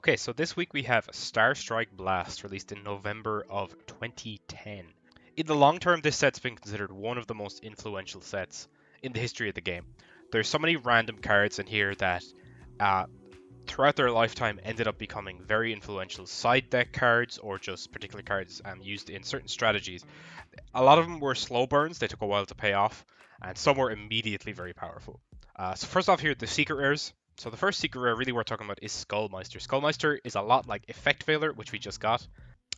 Okay, so this week we have Starstrike Blast, released in November of 2010. In the long term, this set's been considered one of the most influential sets in the history of the game. There's so many random cards in here that uh, throughout their lifetime ended up becoming very influential side deck cards or just particular cards used in certain strategies. A lot of them were slow burns, they took a while to pay off, and some were immediately very powerful. So first off here, the secret rares. So the first secret rare really we're talking about is Skullmeister. Skullmeister is a lot like Effect Veiler, which we just got,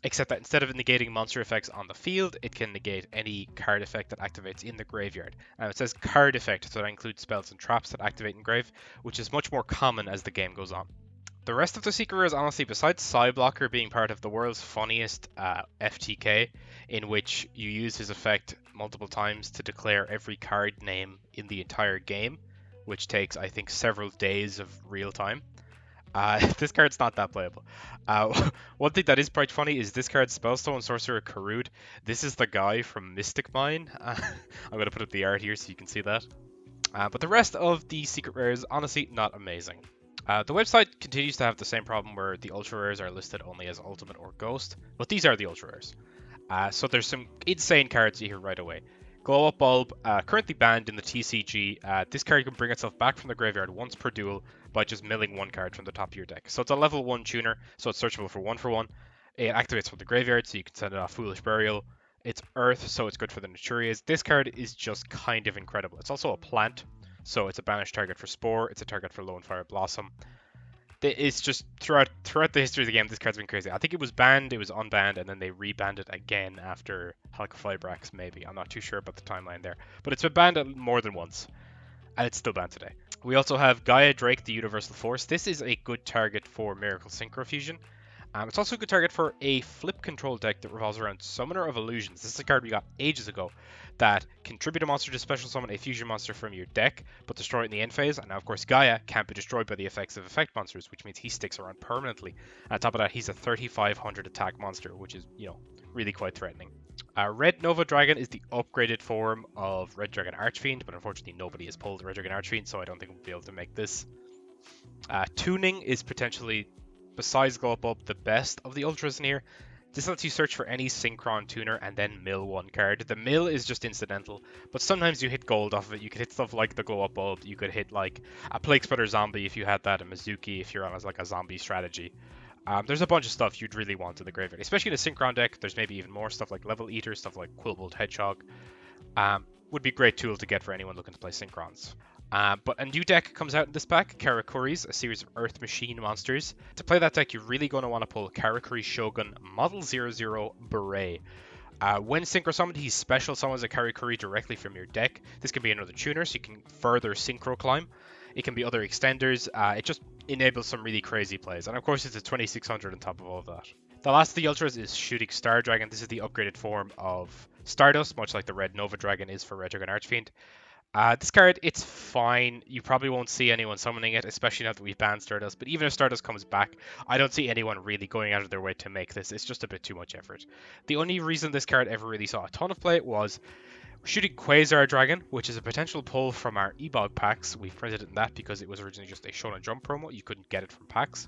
except that instead of negating monster effects on the field, it can negate any card effect that activates in the graveyard. Now it says card effect, so that includes spells and traps that activate in grave, which is much more common as the game goes on. The rest of the secret rares, honestly, besides Psyblocker being part of the world's funniest FTK, in which you use his effect multiple times to declare every card name in the entire game, which takes, I think, several days of real time. This card's not that playable. One thing that is quite funny is this card, Spellstone Sorcerer Karud. This is the guy from Mystic Mine. I'm going to put up the art here so you can see that. But the rest of the secret rares, honestly, not amazing. The website continues to have the same problem where the ultra rares are listed only as ultimate or ghost, but these are the ultra rares. So there's some insane cards here right away. Glow Up Bulb, currently banned in the TCG. This card can bring itself back from the graveyard once per duel by just milling one card from the top of your deck. So it's a level 1 tuner, so it's searchable for 1/1. It activates from the graveyard, so you can send it off Foolish Burial. It's Earth, so it's good for the Naturias. This card is just kind of incredible. It's also a plant, so it's a banished target for Spore, it's a target for Lone Fire Blossom. It's just throughout the history of the game, this card's been crazy. I think it was banned, it was unbanned, and then they rebanned it again after Halqifibrax, maybe. I'm not too sure about the timeline there. But it's been banned more than once, and it's still banned today. We also have Gaia Drake, the Universal Force. This is a good target for Miracle Synchro Fusion. It's also a good target for a flip control deck that revolves around Summoner of Illusions. This is a card we got ages ago that can tribute a monster to special summon a fusion monster from your deck, but destroy it in the end phase. And now, of course, Gaia can't be destroyed by the effects of effect monsters, which means he sticks around permanently. And on top of that, he's a 3500 attack monster, which is, really quite threatening. Red Nova Dragon is the upgraded form of Red Dragon Archfiend, but unfortunately nobody has pulled Red Dragon Archfiend, so I don't think we'll be able to make this. Tuning is potentially, besides Glow Up Bulb, the best of the ultras in here. This lets you search for any Synchron tuner and then mill one card. The mill is just incidental, but sometimes you hit gold off of it. You could hit stuff like the Glow Up Bulb. You could hit like a Plague Spreader Zombie if you had that, a Mizuki if you're on like a zombie strategy. There's a bunch of stuff you'd really want in the graveyard, especially in a Synchron deck. There's maybe even more stuff like Level Eater, stuff like Quillbolt Hedgehog. Would be a great tool to get for anyone looking to play Synchrons. But a new deck comes out in this pack, Karakuris, a series of Earth Machine monsters. To play that deck, you're really going to want to pull Karakuri Shogun Model 00 Beret. When Synchro Summoned, he special summons a Karakuri directly from your deck. This can be another tuner, so you can further Synchro Climb. It can be other extenders. It just enables some really crazy plays. And of course, it's a 2600 on top of all of that. The last of the Ultras is Shooting Star Dragon. This is the upgraded form of Stardust, much like the Red Nova Dragon is for Red Dragon Archfiend. This card, it's fine. You probably won't see anyone summoning it, especially now that we've banned Stardust. But even if Stardust comes back, I don't see anyone really going out of their way to make this. It's just a bit too much effort. The only reason this card ever really saw a ton of play was Shooting Quasar Dragon, which is a potential pull from our Ebog packs. We've printed it in that because it was originally just a Shonen Jump promo. You couldn't get it from packs.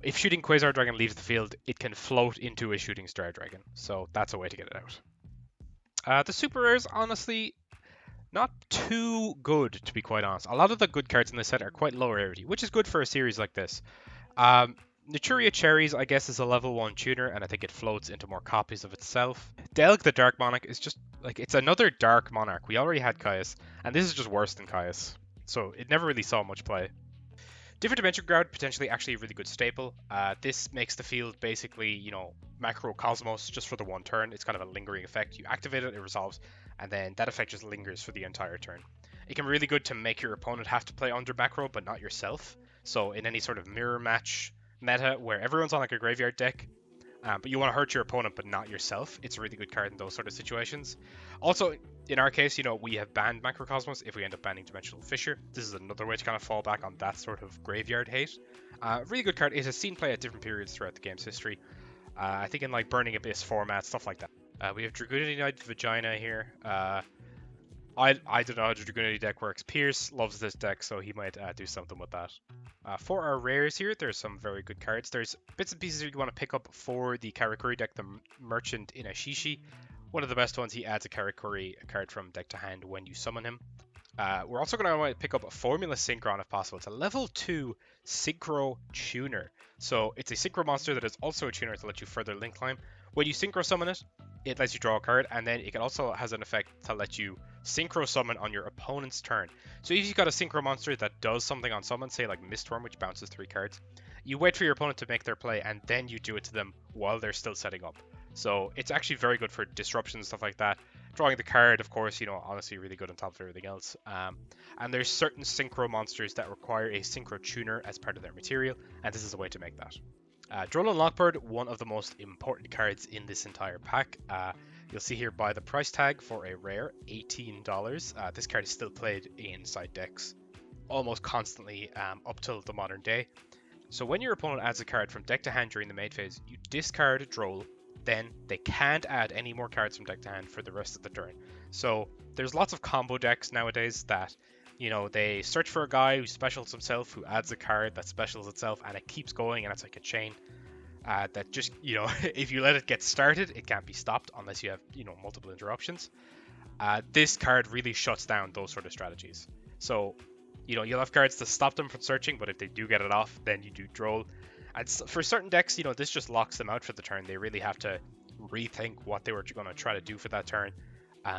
If Shooting Quasar Dragon leaves the field, it can float into a Shooting Star Dragon. So that's a way to get it out. The super rares, honestly, not too good, to be quite honest. A lot of the good cards in this set are quite low rarity, which is good for a series like this. Naturia Cherries, I guess, is a level 1 tuner, and I think it floats into more copies of itself. Delg the Dark Monarch is just, it's another Dark Monarch. We already had Caius, and this is just worse than Caius. So it never really saw much play. Different Dimension Guard, potentially actually a really good staple. This makes the field basically, Macrocosmos just for the one turn. It's kind of a lingering effect. You activate it, it resolves, and then that effect just lingers for the entire turn. It can be really good to make your opponent have to play under Macro, but not yourself. So in any sort of mirror match meta where everyone's on like a graveyard deck, but you want to hurt your opponent but not yourself, it's a really good card in those sort of situations. Also, in our case, we have banned Macrocosmos if we end up banning Dimensional Fissure. This is another way to kind of fall back on that sort of graveyard hate. Really good card. It has seen play at different periods throughout the game's history. I think in like Burning Abyss format, stuff like that. We have Dragoonity Knight Vagina here. I don't know how the Dragoonity deck works. Pierce loves this deck, so he might do something with that. For our rares here, there's some very good cards. There's bits and pieces you want to pick up for the Karakuri deck, the Merchant in Ashishi. One of the best ones, he adds a Karakuri card from deck to hand when you summon him. We're also going to want to pick up a Formula Synchron if possible. It's a level 2 Synchro Tuner. So it's a Synchro monster that is also a tuner to let you further link climb. When you Synchro summon it, it lets you draw a card, and then it also has an effect to let you Synchro summon on your opponent's turn. So if you've got a Synchro monster that does something on summon, say like Mistworm, which bounces 3 cards, you wait for your opponent to make their play, and then you do it to them while they're still setting up. So it's actually very good for disruption and stuff like that. Drawing the card, of course, honestly really good on top of everything else. And there's certain Synchro monsters that require a Synchro Tuner as part of their material, and this is a way to make that. Droll and Lockbird, one of the most important cards in this entire pack. You'll see here by the price tag for a rare, $18. This card is still played inside decks almost constantly up till the modern day. So when your opponent adds a card from deck to hand during the main phase, you discard Droll, then they can't add any more cards from deck to hand for the rest of the turn. So there's lots of combo decks nowadays that, they search for a guy who specials himself, who adds a card that specials itself, and it keeps going, and it's like a chain that just, if you let it get started, it can't be stopped unless you have, multiple interruptions. This card really shuts down those sort of strategies. So, you'll have cards to stop them from searching, but if they do get it off, then you do Droll. And for certain decks, this just locks them out for the turn. They really have to rethink what they were going to try to do for that turn.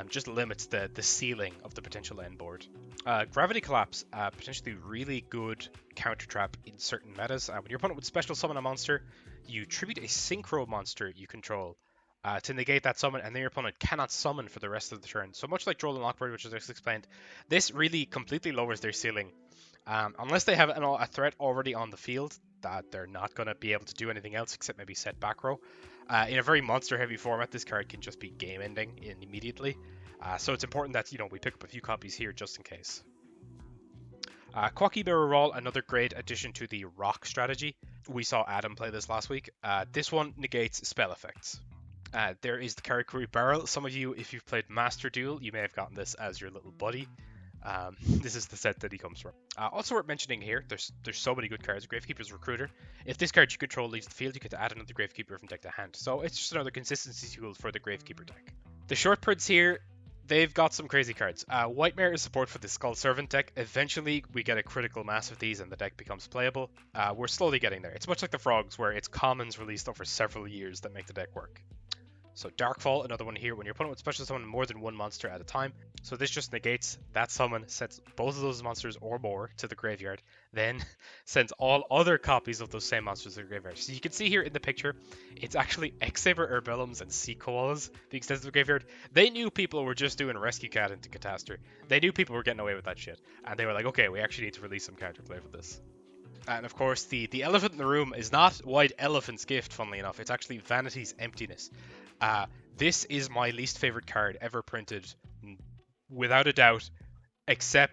Just limits the ceiling of the potential end board. Gravity Collapse, potentially really good counter trap in certain metas. When your opponent would special summon a monster, you tribute a Synchro monster you control to negate that summon, and then your opponent cannot summon for the rest of the turn. So much like Droll and Lockbird, which I just explained, this really completely lowers their ceiling. Unless they have a threat already on the field, that they're not going to be able to do anything else except maybe set back row. In a very monster-heavy format, this card can just be game-ending immediately. So it's important that, we pick up a few copies here just in case. Quacky Mirror Roll, another great addition to the rock strategy. We saw Adam play this last week. This one negates spell effects. There is the Karakuri Barrel. Some of you, if you've played Master Duel, you may have gotten this as your little buddy. This is the set that he comes from. Also worth mentioning here, there's so many good cards. Gravekeeper's Recruiter. If this card you control leaves the field, you get to add another Gravekeeper from deck to hand. So it's just another consistency tool for the Gravekeeper deck. The short prints here, they've got some crazy cards. Whitemare is support for the Skull Servant deck. Eventually, we get a critical mass of these and the deck becomes playable. We're slowly getting there. It's much like the Frogs, where it's commons released over several years that make the deck work. So Darkfall, another one here, when your opponent would special summon more than one monster at a time. So this just negates that summon, sets both of those monsters or more to the graveyard, then sends all other copies of those same monsters to the graveyard. So you can see here in the picture, it's actually X-Saber Urbellums and Sea Koalas being sent to the graveyard. They knew people were just doing Rescue Cat into Catastrophe. They knew people were getting away with that shit. And they were like, okay, we actually need to release some counterplay for this. And of course, the elephant in the room is not White Elephant's Gift, funnily enough. It's actually Vanity's Emptiness. This is my least favorite card ever printed, without a doubt, except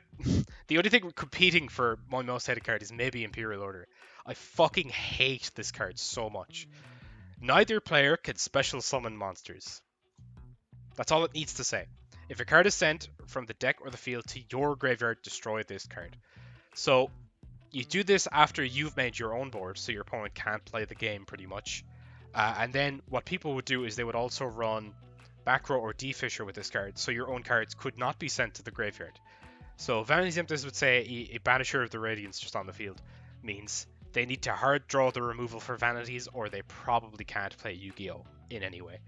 the only thing competing for my most hated card is maybe Imperial Order. I fucking hate this card so much. Neither player can special summon monsters. That's all it needs to say. If a card is sent from the deck or the field to your graveyard, destroy this card. So you do this after you've made your own board, so your opponent can't play the game pretty much. And then what people would do is they would also run back row or D-Fisher with this card, so your own cards could not be sent to the graveyard. So Vanity's Emptiness would say a Banisher of the Radiance just on the field means they need to hard draw the removal for Vanities, or they probably can't play Yu-Gi-Oh! In any way.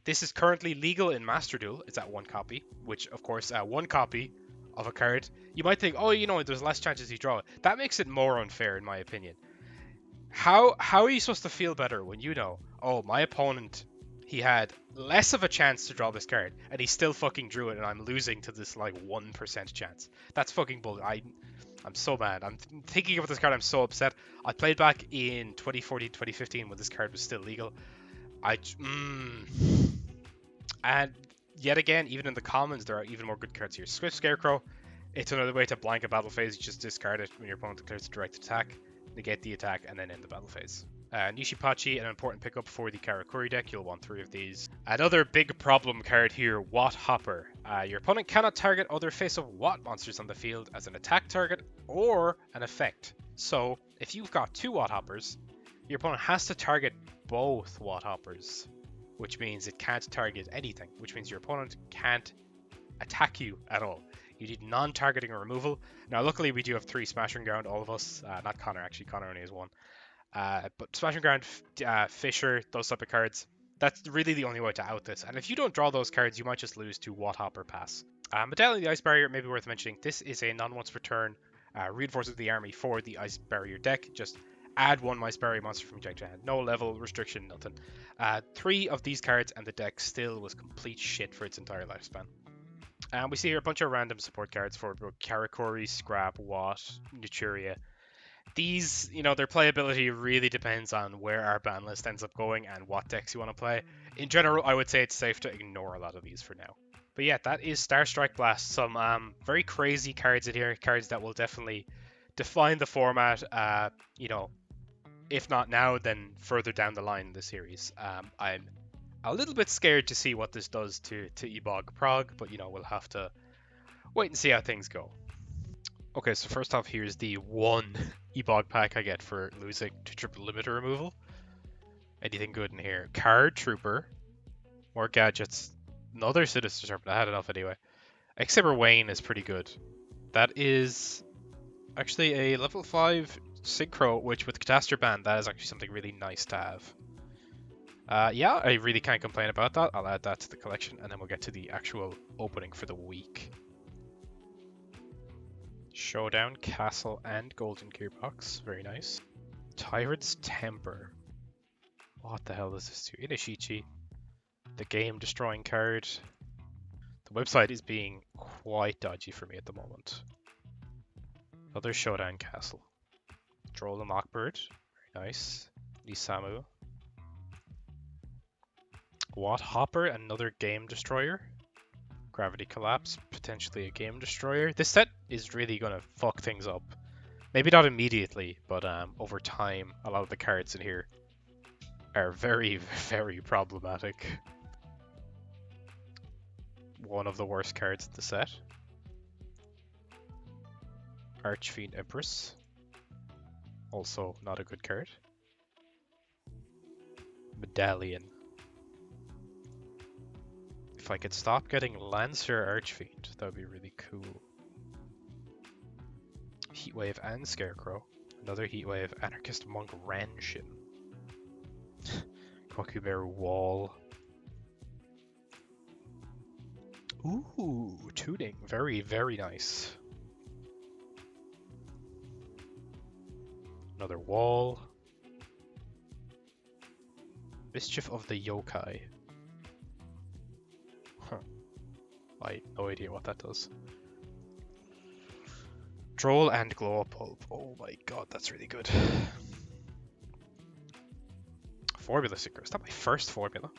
This is currently legal in Master Duel. It's at 1 copy, which of course 1 copy of a card, you might think, oh, there's less chances you draw it. That makes it more unfair in my opinion. How are you supposed to feel better when oh, my opponent, he had less of a chance to draw this card, and he still fucking drew it, and I'm losing to this, 1% chance. That's fucking bull. I'm so mad. I'm thinking about this card, I'm so upset. I played back in 2014, 2015, when this card was still legal. And yet again, even in the commons, there are even more good cards here. Swift Scarecrow, it's another way to blank a battle phase. You just discard it when your opponent declares a direct attack, negate the attack, and then end the battle phase. Nishipachi, an important pickup for the Karakuri deck. You'll want 3 of these. Another big problem card here, Watt Hopper. Your opponent cannot target other face of Watt monsters on the field as an attack target or an effect. So, if you've got 2 Watt Hoppers, your opponent has to target both Watt Hoppers, which means it can't target anything, which means your opponent can't attack you at all. You need non-targeting removal. Now, luckily, we do have 3 Smashing Ground, all of us. Not Connor, actually. Connor only has 1. But Smashing Ground, Fisher, those type of cards, that's really the only way to out this. And if you don't draw those cards, you might just lose to Watt Hopper Pass. Medallion of the Ice Barrier may be worth mentioning. This is a non-once per turn reinforces the army for the Ice Barrier deck. Just add 1 Ice Barrier monster from your deck to hand. No level restriction, nothing. 3 of these cards and the deck still was complete shit for its entire lifespan. And we see here a bunch of random support cards for Karakuri, Scrap, Watt, Naturia. These, their playability really depends on where our ban list ends up going and what decks you want to play. In general, I would say it's safe to ignore a lot of these for now. But yeah, that is Starstrike Blast. Some very crazy cards in here, cards that will definitely define the format, if not now, then further down the line in the series. I'm a little bit scared to see what this does to Ebog Prog, but we'll have to wait and see how things go. Okay, so first off, here's the 1 Ebog pack I get for losing to triple limiter removal. Anything good in here? Card Trooper, more gadgets, another Sinister Serpent. I had enough anyway. Except Wayne is pretty good. That is actually a level 5 Synchro, which with Catastrophe Band, that is actually something really nice to have. Yeah, I really can't complain about that. I'll add that to the collection, and then we'll get to the actual opening for the week. Showdown, Castle, and Golden Gearbox. Very nice. Tyrant's Temper. What the hell does this do? Inishichi. The game destroying card. The website is being quite dodgy for me at the moment. Another Showdown Castle. Droll the Mockbird. Very nice. Nisamu. Watt Hopper, another game destroyer. Gravity Collapse, potentially a game destroyer. This set is really going to fuck things up. Maybe not immediately, but over time, a lot of the cards in here are very, very problematic. One of the worst cards in the set. Archfiend Empress. Also not a good card. Medallion. If I could stop getting Lancer Archfiend, that would be really cool. Heatwave and Scarecrow. Another Heatwave. Anarchist Monk Ranshin. Kokubear Wall. Ooh, tuning. Very, very nice. Another Wall. Mischief of the Yokai. Huh. I have no idea what that does. Droll and Glow Up Pulp. Oh my god, that's really good. Formula Seeker. Is that my first formula?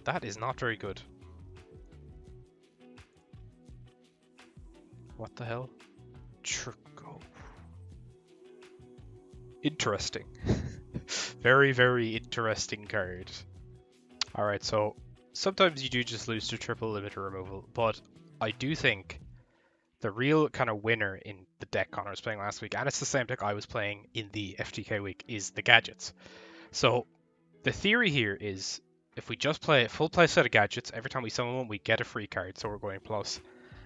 That is not very good. What the hell? Trico. Interesting. Very, very interesting card. Alright, so sometimes you do just lose to triple limiter removal, but I do think the real kind of winner in the deck Connor was playing last week, and it's the same deck I was playing in the FTK week, is the gadgets. So the theory here is if we just play a full play set of gadgets, every time we summon one, we get a free card, so we're going plus.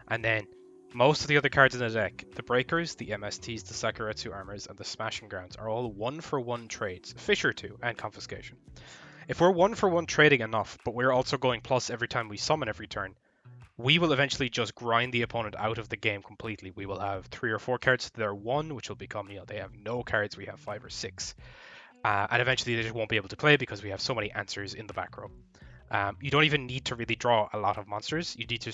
And then most of the other cards in the deck, the Breakers, the MSTs, the Sakuretsu Armors, and the Smashing Grounds are all 1-for-1 trades, Fisher 2, and Confiscation. If we're 1-for-1 trading enough, but we're also going plus every time we summon every turn, we will eventually just grind the opponent out of the game completely. We will have 3 or 4 cards to their 1, which will become, they have no cards, we have 5 or 6. And eventually they just won't be able to play because we have so many answers in the back row. You don't even need to really draw a lot of monsters. You need to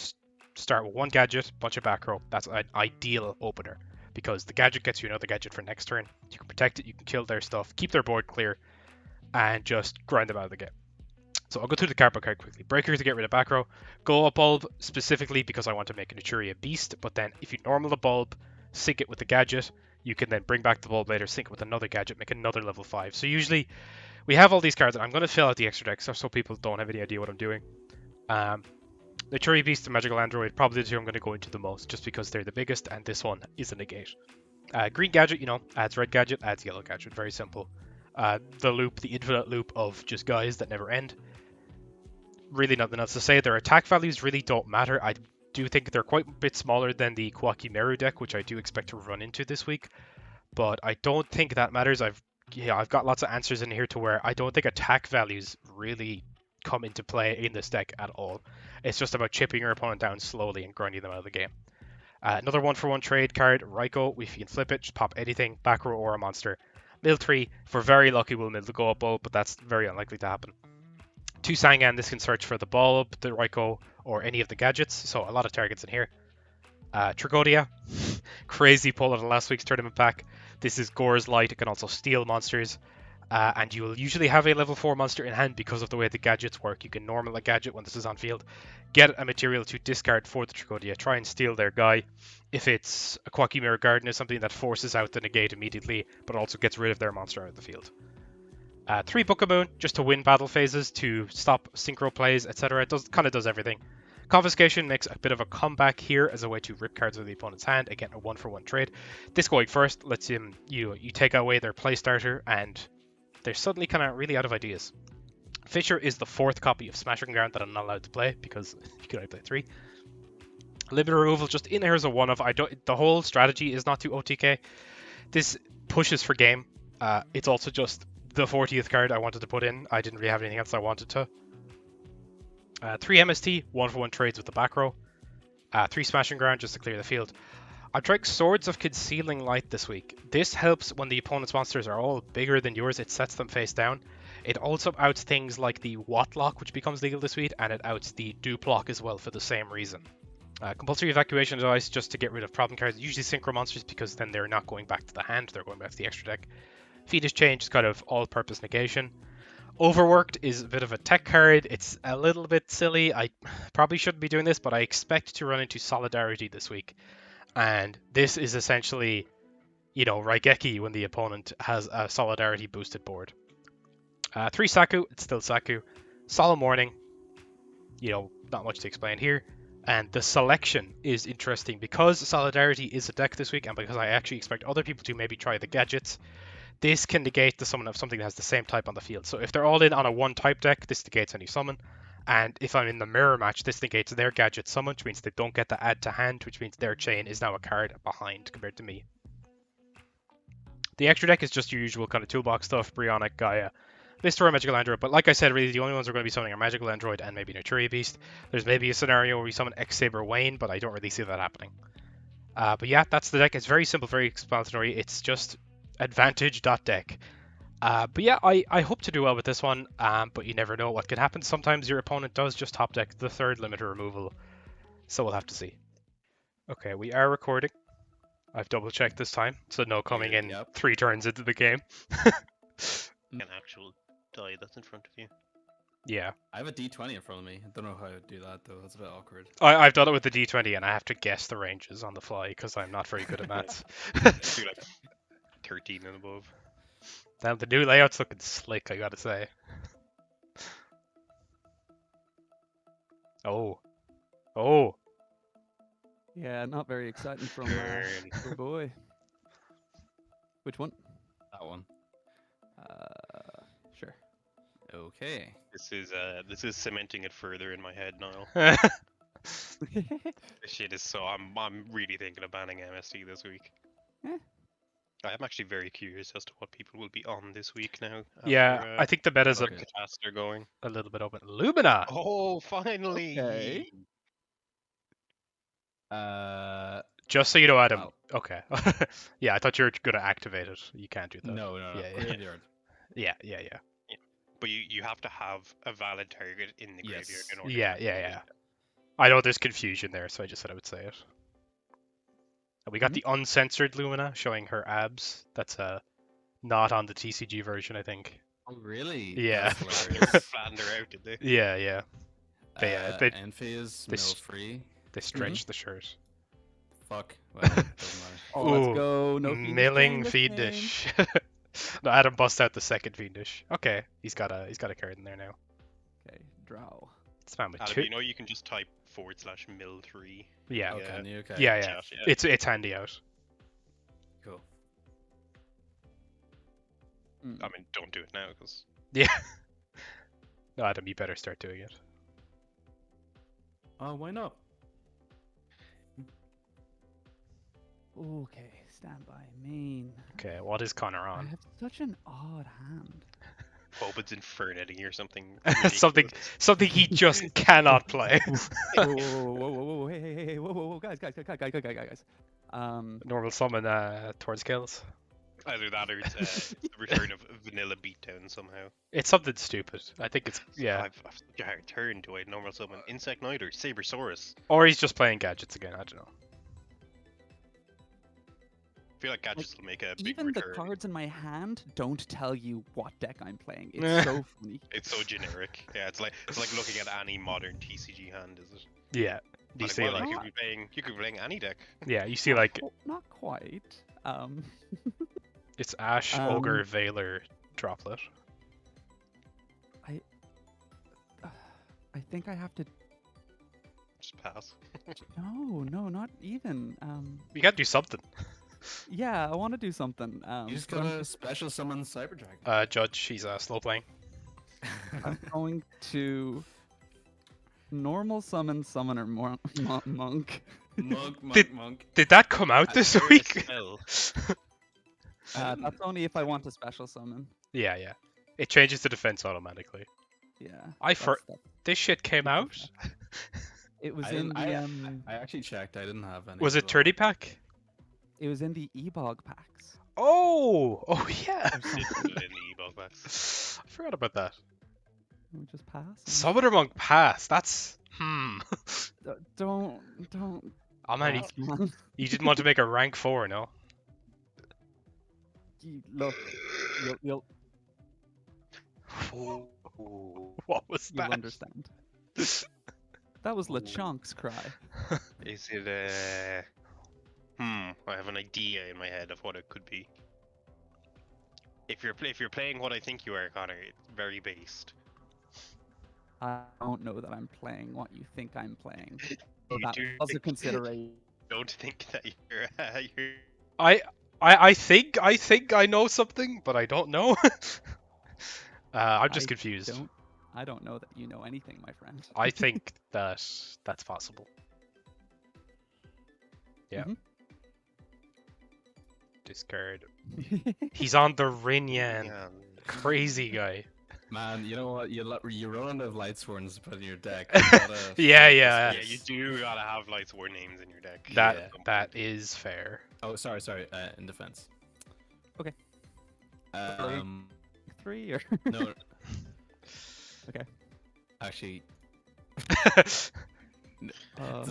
start with one gadget, bunch of back row. That's an ideal opener because the gadget gets you another gadget for next turn. You can protect it, you can kill their stuff, keep their board clear, and just grind them out of the game. So I'll go through the card by card quickly. Breaker to get rid of back row. Go up bulb specifically because I want to make a Naturia beast, but then if you normal the bulb, sync it with the gadget, you can then bring back the bulb later, sync it with another gadget, make another level 5. So usually we have all these cards, and I'm going to fill out the extra deck so people don't have any idea what I'm doing. The Cherry Beast and Magical Android, probably the two I'm going to go into the most, just because they're the biggest, and this one is a negate. Green Gadget, you know, adds Red Gadget, adds Yellow Gadget, very simple. The loop, the infinite loop of just guys that never end. Really nothing else to say. Their attack values really don't matter. I do think they're quite a bit smaller than the Kwaki Meru deck, which I do expect to run into this week. But I don't think that matters. I've got lots of answers in here to where I don't think attack values really come into play in this deck at all. It's just about chipping your opponent down slowly and grinding them out of the game. Another 1-for-1 trade card, Raikou. If you can flip it, just pop anything, back row or a monster. Mill 3, if we're very lucky, we'll mill the go up ball, but that's very unlikely to happen. 2 Sangan, this can search for the ball up, the Raikou, or any of the gadgets, so a lot of targets in here. Trigodia, crazy pull out of last week's tournament pack. This is Gore's Light, it can also steal monsters. And you will usually have a level 4 monster in hand because of the way the gadgets work. You can normal a gadget when this is on field, get a material to discard for the Trigodia, try and steal their guy. If it's a Kwaki Mirror Garden or something that forces out the negate immediately, but also gets rid of their monster out of the field. 3 Bookamoon, just to win battle phases, to stop synchro plays, etc. It kind of does everything. Confiscation makes a bit of a comeback here as a way to rip cards out of the opponent's hand. Again, a 1-for-1 trade. This going first lets him, you take away their play starter, and they're suddenly kind of really out of ideas. Fisher is the 4th copy of Smashing Ground that I'm not allowed to play because you can only play 3. Limit removal just in there as a one-off. The whole strategy is not to OTK. This pushes for game. It's also just the 40th card I wanted to put in. I didn't really have anything else I wanted to. 3 MST, 1-for-1 trades with the back row. 3 Smashing Ground just to clear the field. I'm trying Swords of Concealing Light this week. This helps when the opponent's monsters are all bigger than yours. It sets them face down. It also outs things like the Watlock, which becomes legal this week, and it outs the Duplock as well for the same reason. Compulsory Evacuation Device just to get rid of problem cards, usually synchro monsters because then they're not going back to the hand, they're going back to the extra deck. Fetus Change is kind of all-purpose negation. Overworked is a bit of a tech card. It's a little bit silly. I probably shouldn't be doing this, but I expect to run into Solidarity this week. And this is essentially, Raigeki when the opponent has a Solidarity boosted board. 3 Saku, it's still Saku. Solemn Warning, not much to explain here. And the selection is interesting because Solidarity is a deck this week, and because I actually expect other people to maybe try the gadgets. This can negate the summon of something that has the same type on the field. So if they're all in on a 1-type deck, this negates any summon. And if I'm in the mirror match, this negates their gadget summon, which means they don't get the add to hand, which means their chain is now a card behind compared to me. The extra deck is just your usual kind of toolbox stuff, Brionic, Gaia, Vistor, Magical Android. But like I said, really the only ones we're going to be summoning are Magical Android and maybe Naturia Beast. There's maybe a scenario where we summon X-Saber Wayne, but I don't really see that happening. But yeah, that's the deck. It's very simple, very explanatory. It's just advantage.deck. But yeah, I hope to do well with this one, but you never know what can happen. Sometimes your opponent does just top deck the 3rd limiter removal, so we'll have to see. Okay, we are recording. I've double checked this time, so no coming in 3 turns into the game. An actual die that's in front of you. Yeah. I have a D20 in front of me. I don't know how I would do that though. That's a bit awkward. I've done it with the D20 and I have to guess the ranges on the fly because I'm not very good at maths. Do like 13 and above. Now the new layout's looking slick, I gotta say. Oh. Yeah, not very exciting from oh boy. Which one? That one. Sure. Okay. This is cementing it further in my head now. This shit is so I'm really thinking of banning MST this week. I'm actually very curious as to what people will be on this week now. Yeah, I think the meta's are going a little bit open. Lumina! Oh, finally! Okay. Just so you know, Adam. Wow. Okay. Yeah, I thought you were going to activate it. You can't do that. No. Graveyard. Yeah. But you have to have a valid target in the graveyard in order. Yeah. I know there's confusion there, so I just said I would say it. And we got the uncensored Lumina showing her abs. That's not on the TCG version, I think. Oh, really? Yeah. Flattened her out, did they? Yeah. Enphase, mill free. They stretched the shirt. Fuck. Well, doesn't matter. Oh, let's go. No milling Fiendish. No, Adam bust out the second Fiendish. Okay, he's got a card in there now. Okay, draw. This man with Adam, two. you know you can just type /mil3. Yeah. Oh, can you? Okay. Yeah, yeah. Chat, yeah. It's handy out. Cool. Mm. I mean, don't do it now, because Yeah. No, Adam, you better start doing it. Oh, why not? Okay, standby main. Okay, what is Connor I on? have such an odd hand. Bobin's infernating or something. something ridiculous. something he just cannot play. Whoa, hey, whoa, guys. Normal summon towards kills. Either that or it's the return of vanilla beatdown somehow. It's something stupid. I think it's yeah. I've such a hard turn to a normal summon. Insect Knight or Sabersaurus. Or he's just playing gadgets again. I don't know. I feel like gadgets will make a big Even return. the cards in my hand don't tell you what deck I'm playing. It's so funny. It's so generic. Yeah, it's like looking at any modern TCG hand, is it? Yeah. You see well, like you could be playing any deck. yeah. You see like Not quite. it's Ash, Ogre, Veiler, Droplet. I think I have to. Just pass. No, not even. You gotta do something. Yeah, I want to do something. You just but I'm gotta special summon Cyber Dragon. Judge, he's slow playing. I'm going to normal summon Summoner Monk. Monk. Did that come out this Activate a week? spell. That's only if I want to special summon. Yeah, yeah. It changes the defense automatically. Yeah. I that's- This shit came out. It was I in didn't- the I actually checked. I didn't have any. Was it as well. 30 pack? it was in the Ebog packs. Oh yeah. Didn't put it in the Ebog box. I forgot about that. Let me just pass. Summoner Monk pass. That's Don't. Oh man, pass, man. you didn't want to make a rank 4, no? Look, you'll What was you'll that? understand. That was LeChonk's cry. Is it I have an idea in my head of what it could be. If you're playing what I think you are, Connor, it's very based. I don't know that I'm playing what you think I'm playing. So You that do was a think- consideration. Don't think that you're I think I know something, but I don't know. I'm just confused. I don't know that you know anything, my friend. I think that's possible. Yeah. Mhm. Discard. He's on the Rinyan. Yeah. Crazy guy. Man, you know what? You run out of light swords to put in your deck. Yeah, yeah. Yeah, you do gotta have Lights War names in your deck. That is fair. Oh, sorry. In defense. Okay. 3 or No. Okay. Actually, uh, does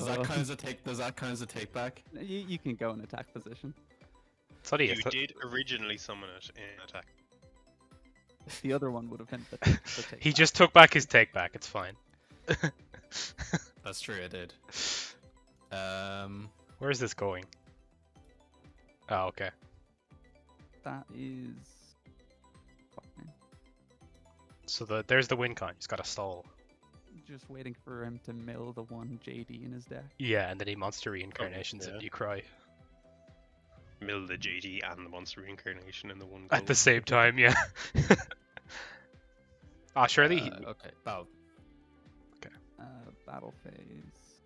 that count as a take? Does that count as a take back? you can go in attack position. It's funny. You did originally summon it in attack. The other one would have been the take He back. just took back his take back. It's fine. That's true. I did. Where is this going? Oh, okay. That is. Fuck, man. So there's the win con. He's got a stall. Just waiting for him to mill the one JD in his deck. Yeah, and then he monster reincarnations yeah. and you cry. Mill the JD and the monster reincarnation in the one At the go. same time, yeah. Surely. Okay. Oh, Battle phase.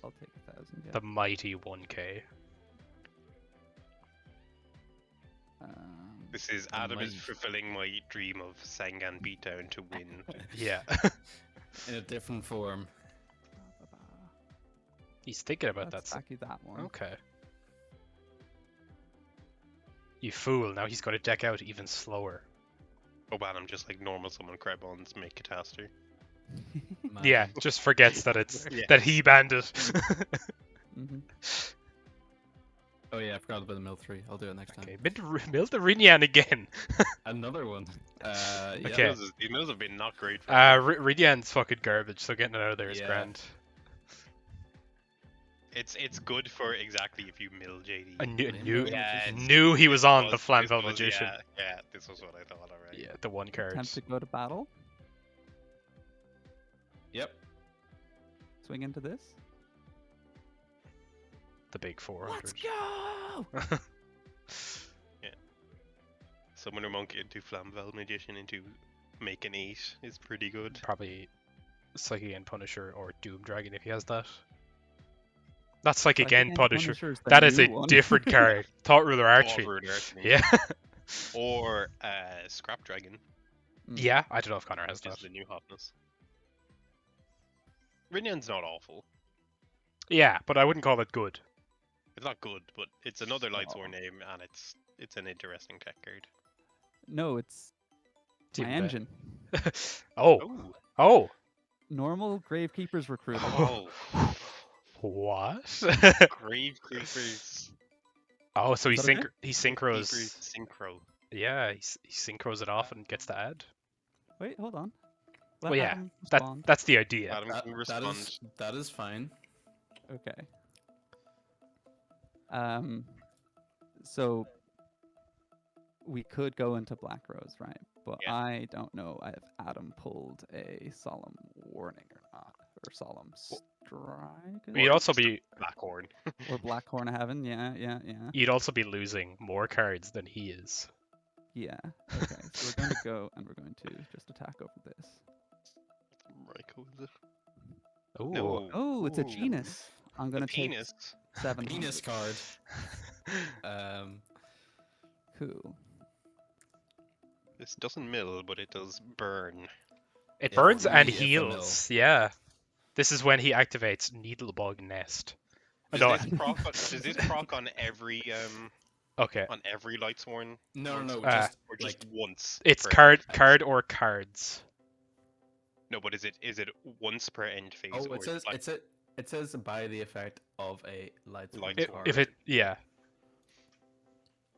I'll take 1,000. Yeah. The mighty 1k. This is Adam is fulfilling my dream of Sangan beatdown to win. Yeah. in a different form. He's thinking about Let's that. back you that one. Okay. You fool, now he's got to deck out even slower. Oh man, I'm just like normal summon Crybons, make Catastor. Man. Yeah, just forgets that it's Yeah. that he banned it. Mhm. Oh yeah, I forgot about the mill 3. I'll do it next Okay, time. build the Rinyan again. Another one. Yeah. Okay. These mills have been not great for Rinyan's fucking garbage, so getting it out of there is Yeah. grand. It's good for exactly if you mill JD. I Yeah, knew he was on the this Flamvel was- Magician. Yeah, this was what I thought, alright. Yeah, the one card. Attempt to go to battle. Yep. swing into this. The big 400. Let's go! Summoner Monk into Flamvel Magician into Make an 8 is pretty good. Probably Psychic and Punisher or Doom Dragon if he has that. That's Psychic Psychic and and Punisher. Punisher's the That is new a one. different card. Thought Ruler Thought Archery. Ruler Archery. Yeah. Or Scrap Dragon, Yeah, I don't know if Connor has which that. is the new hotness. Rinyan's not awful. Yeah, but I wouldn't call it good. It's not good, but it's another Lightsworn Oh. name, and it's an interesting tech card. No, it's It's my even better. engine. Oh. Oh, Oh. Normal Gravekeeper's Recruiter. oh, What? Grave Creepers. Oh, so he Is that okay? he Creepers synchros. Synchro. Yeah, he synchros it off and gets the ad. Wait, hold on. Well, yeah, Adam respond. That's the idea. Adam can respond. That is fine. Okay. So we could go into Black Rose, right? But Yeah. I don't know if Adam pulled a Solemn Warning or not, or Solemn Strike, You'd also be Blackhorn. or Blackhorn of Heaven. Yeah. you'd also be losing more cards than he is. Yeah. Okay. So we're going to go and we're going to just attack over this. Ryko, is it? Ooh. No. Oh, it's a Ooh. genus. I'm A going to take penis. 700. Penis card. Cool. This doesn't mill, but it does burn. It Yeah, burns and really, if a mill. heals. Yeah. This is when he activates Needlebug Nest. Does No. this proc on every Okay. Lightsworn? No, monster? just Or just like once? It's per card end phase? card or cards. No, but is it once per end phase? oh, or it says like, it says by the effect of a light Lightsworn If it yeah.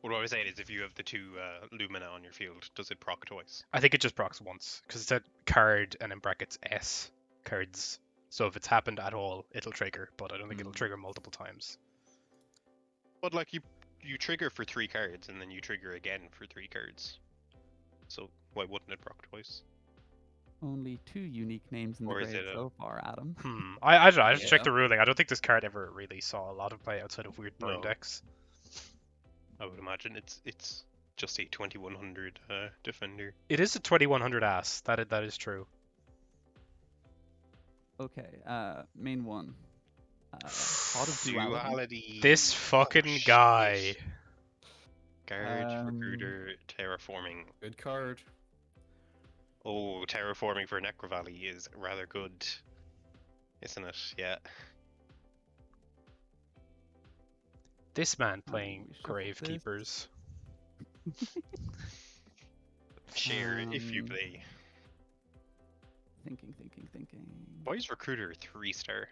what I was saying is if you have the two Lumina on your field, does it proc twice? I think it just procs once because it said card and in brackets S cards. So if it's happened at all, it'll trigger, but I don't think it'll trigger multiple times. But like you trigger for 3 cards and then you trigger again for 3 cards. So why wouldn't it proc twice? Only 2 unique names in the Or is grade it a- so far, Adam. I don't know. I just checked Yeah. the ruling. I don't think this card ever really saw a lot of play outside of weird burn No. decks. I would imagine it's just a 2100 defender. It is a 2100 ass. That is Okay, main one. Pot of Duality. Duality. This fucking shit. guy. Guard, recruiter, terraforming. good card. Oh, terraforming for Necro Valley is rather good, isn't it? Yeah. This man playing we shuffle this. Gravekeepers. Share if you Um, play. Thinking. Why is recruiter 3-star?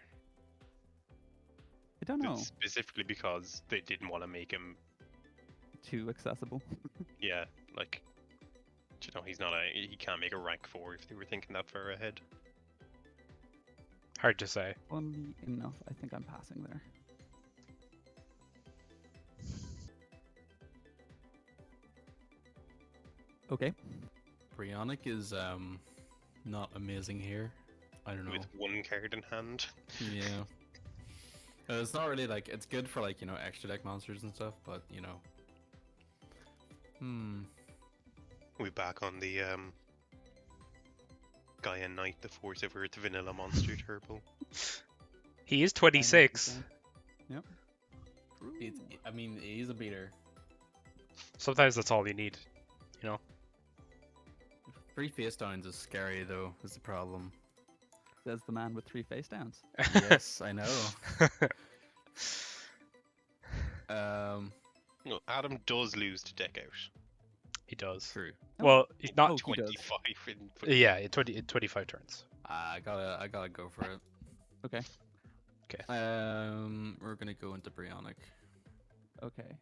I don't know. Specifically because they didn't want to make him. Too accessible. Yeah, like. You know, he can't make a rank 4 if they were thinking that far ahead. Hard to say. Only enough. I think I'm passing there. Okay. Brionic is not amazing here. I don't know. With 1 card in hand. Yeah. It's not really like it's good for like, you know, extra deck monsters and stuff, but you know. We back on the Gaia Knight, the Force of Earth Vanilla Monster Turbo. He is 26. Yep. I mean, he's a beater. Sometimes that's all you need. 3 face downs is scary though, is the problem. Says the man with 3 face downs. Yes, I know. No, Adam does lose to deck out. He does. True. Oh. Well, he's not. Oh, he does. 25 Yeah, in 25 turns. I gotta go for it. Okay. Okay. We're gonna go into Brionic. Okay.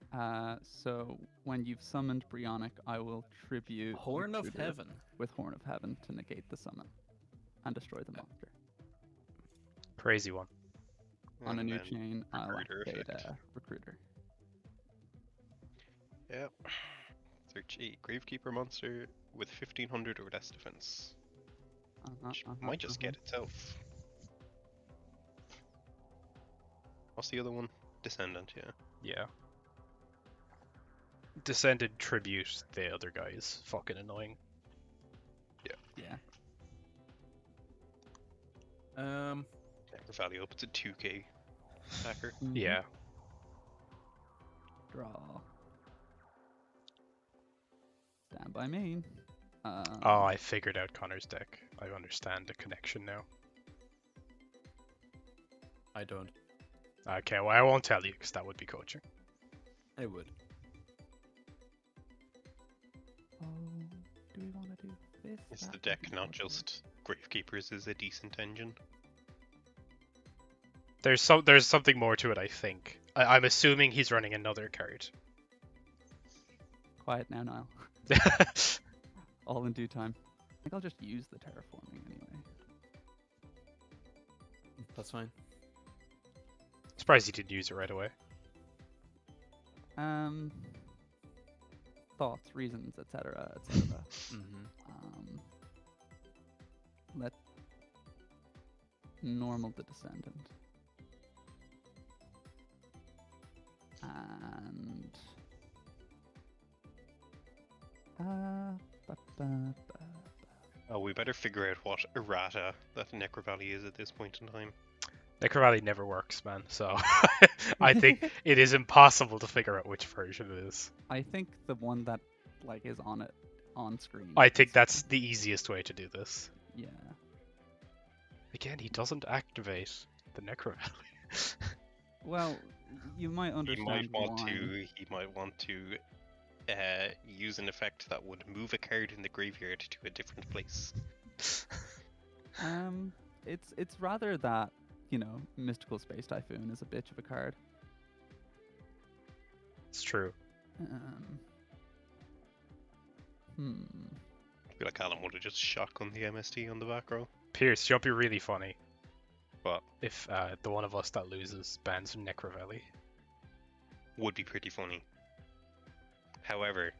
So when you've summoned Brionic, I will tribute Horn of Recruiter Heaven. with Horn of Heaven to negate the summon and destroy the monster. Crazy one. On a And new then chain, I'll Recruiter activate effect. Recruiter. Yep. Search a Gravekeeper monster with 1500 or less defense. Which might just get itself. What's the other one? Descendant, yeah. Yeah. Descended tribute the other guy is fucking annoying. Yeah. Necro Valley up to 2k attacker. Mhm. Yeah. Draw. Stand by main. Oh, I figured out Connor's deck. I understand the connection now. I don't. Okay, well I won't tell you because that would be coaching. I would. Oh, do we want to do this? Is that, the or deck the not other? just Gravekeepers is a decent engine? There's something more to it, I think. I'm assuming he's running another card. Quiet now, Niall. All in due time. I think I'll just use the terraforming anyway. That's fine. Surprised he didn't use it right away. Thoughts, reasons, etc., etc. Mm-hmm. Let normal the descendant. And Oh, we better figure out what errata that Necro Valley is at this point in time. Necro Valley never works, man. So I think it is impossible to figure out which version it is. I think the one that like is on it on screen. I think is- that's the easiest way to do this. yeah. Again, he doesn't activate the Necro Valley. Well, you might He understand might want why. to. He might want to use an effect that would move a card in the graveyard to a different place. It's rather that, you know, Mystical Space Typhoon is a bitch of a card. It's true. Hmm. I feel like Alan would have just shotgunned the MST on the back row. Pierce, you'll be really funny But if the one of us that loses bans Necro Valley. would be pretty funny. However,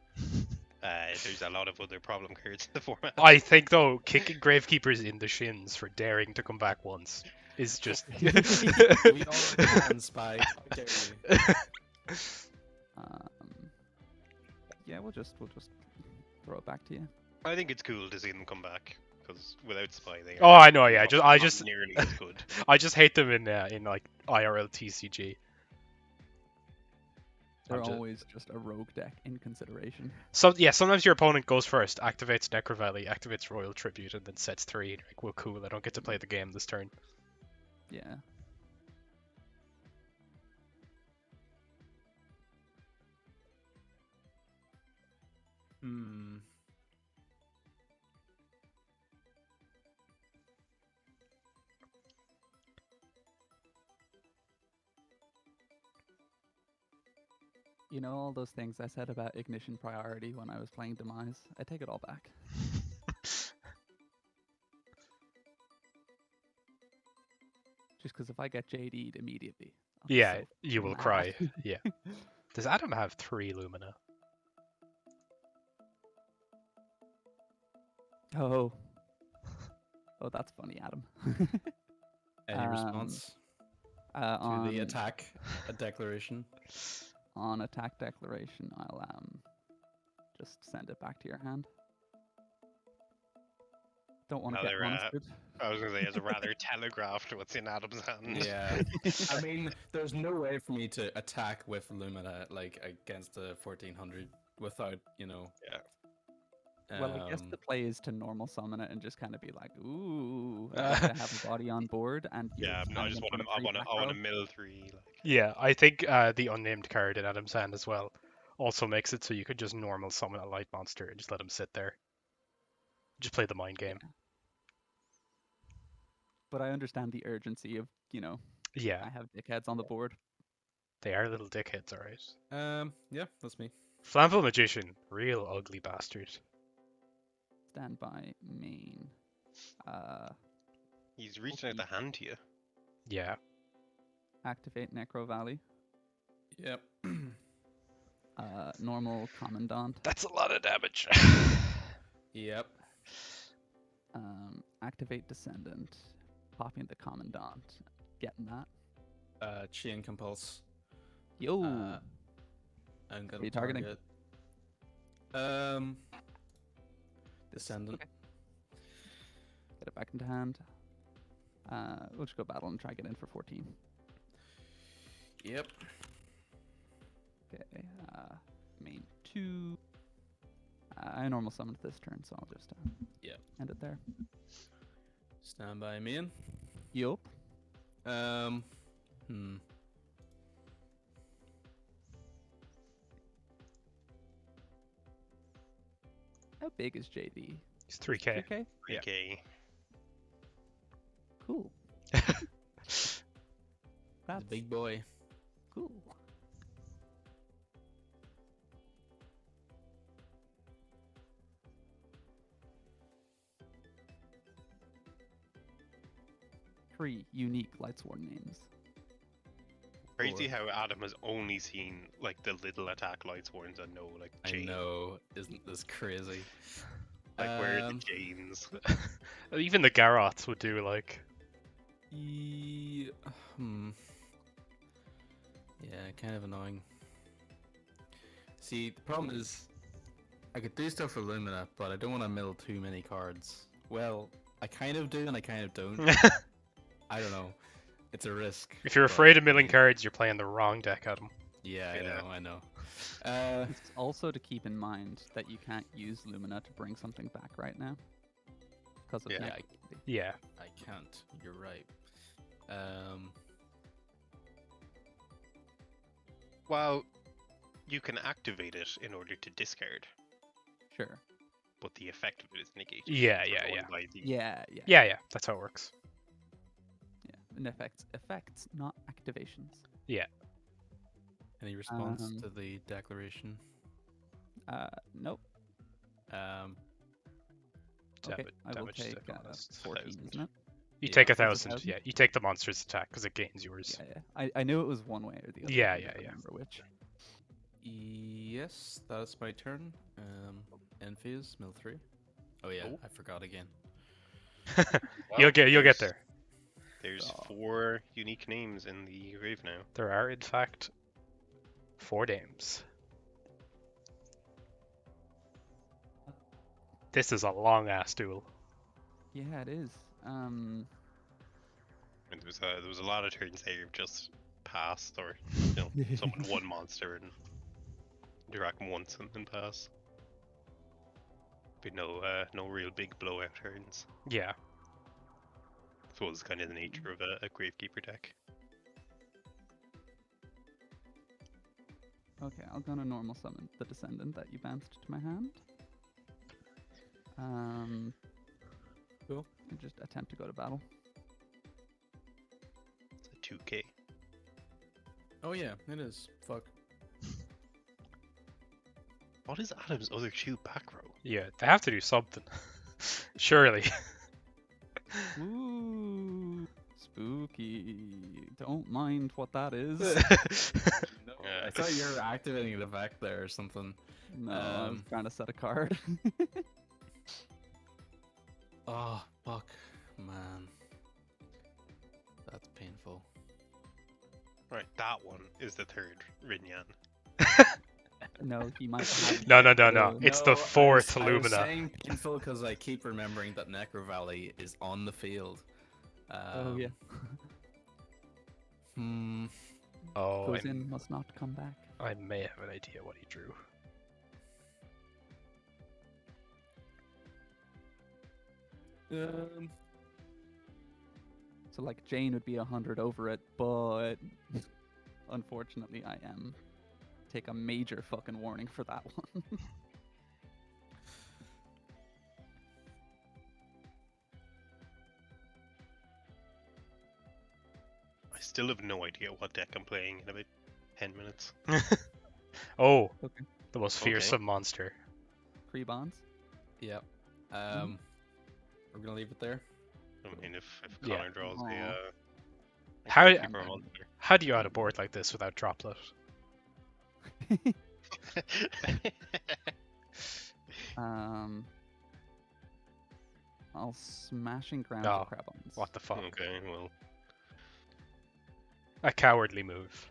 there's a lot of other problem cards in the format. I think though, kicking Gravekeepers in the shins for daring to come back once is just. We already can spy. How dare you? Yeah, we'll just throw it back to you. I think it's cool to see them come back because without Spy, they Oh, are I know. Yeah, not- I not just nearly as good. I just hate them in like IRL TCG. They're ju- always just a rogue deck in consideration. So yeah, sometimes your opponent goes first, activates Necro Valley, activates Royal Tribute, and then sets 3. And you're like, well, cool. I don't get to play the game this turn. Yeah. Hmm. You know all those things I said about Ignition Priority when I was playing Demise? I take it all back. Just because if I get JD'd immediately. I'll be Yeah, so you will mad. cry. Yeah. Does Adam have 3 Lumina? Oh. Oh, that's funny, Adam. Any response to on the attack declaration? on attack declaration, I'll just send it back to your hand. Don't want to get Another, monstered. I was going to say, it's a rather telegraphed what's in Adam's hand. Yeah. I mean, there's no way for me to attack with Lumina like against the 1400 without, you know. Yeah. Well, I guess the play is to normal summon it and just kind of be like, ooh, I Uh, get to have a body on board, and you're Yeah, no, I standing just in want front to, of I want to three mill 3. Like. Yeah, I think the unnamed card in Adam's hand as well also makes it so you could just normal summon a light monster and just let him sit there. Just play the mind game. But I understand the urgency of, you know, Yeah, I have dickheads on the board. they are little dickheads, alright. Yeah, that's me. Flammable Magician, real ugly bastard. Stand by main. He's reaching out the hand to you. Yeah. Activate Necro Valley. Yep. Normal Commandant. That's a lot of damage. Yep. Activate Descendant. Popping the Commandant. Getting that. Chain Compulse. Yo. I'm gonna Are you targeting? target. Descendant. Okay. Get it back into hand. We'll just go battle and try get in for 14. Yep. Okay. Main 2. I normal summoned this turn, so I'll just Yep. end it there. Stand by main. Yup. How big is JD? It's 3K. 3K? Yeah. 3K. Cool. He's That's a big boy. cool. Three unique Lightsworn names. Crazy Four. how Adam has only seen like the little attack Lightsworns and no like I chain. know, isn't this crazy? Like where are the Um, chains? Even the Garots would do like. Yeah, kind of annoying. See, the problem is, I could do stuff for Lumina, but I don't want to mill too many cards. Well, I kind of do, and I kind of don't. I don't know. It's a risk. If you're but, afraid of milling yeah. cards, you're playing the wrong deck, Adam. Yeah, Yeah. I know. It's also to keep in mind that you can't use Lumina to bring something back right now. Because of Yeah. the Yeah. I can't. You're right. Well, you can activate it in order to discard, Sure. but the effect of it is negated. Yeah, for yeah, going yeah. by the- Yeah. Yeah. That's how it works. Yeah. And effects, not activations. Any response Um, to the declaration? Nope. Okay, I will damage take stick on this. 14, 1,000. isn't it? You Yeah, take it's 1,000. 1,000? Yeah, you take the monster's attack because it gains yours. Yeah. I knew it was one way or the other. Yeah, I didn't yeah. remember which. Yes, that's my turn. End phase, mill 3. Oh yeah, Oh. I forgot again. You'll get there's- there. There's Oh. 4 unique names in the grave now. There are in fact 4 names. This is a long ass duel. Yeah, it is. And there was a lot of turns there you've just passed, or summoned one monster and interact once and then pass. But no real big blowout turns. Yeah. I suppose it's kind of the nature of a Gravekeeper deck. Okay, I'll go to normal summon the Descendant that you bounced to my hand. Cool. And just attempt to go to battle. It's a 2K. Oh yeah, it is. Fuck. What is Adam's other 2 back row? Yeah, they have to do something. Surely. Ooh, spooky. Don't mind what that is. No, Yeah. I thought you were activating an effect there or something. No, I was Um, trying to set a card. Oh, fuck. Man. That's painful. Right, that one is the 3rd Rinyan. No, he might have. No. the- It's the 4th I was Lumina. saying painful because I keep remembering that Necro Valley is on the field. Oh, yeah. Oh, Goes in, must not come back. I may have an idea what he drew. So, like, Jane would be 100 over it, but unfortunately, I am. Take a major fucking warning for that one. I still have no idea what deck I'm playing in about 10 minutes. Oh, Okay. the most Okay. fearsome monster. Pre-bonds? Yep. We're gonna leave it there. I mean, if Yeah. Connor draws Aw. a How- Gravekeeper monster. How do you add a board like this without droplet? I'll smashing ground Oh, to crab bones. What the fuck? Okay, well, A cowardly move.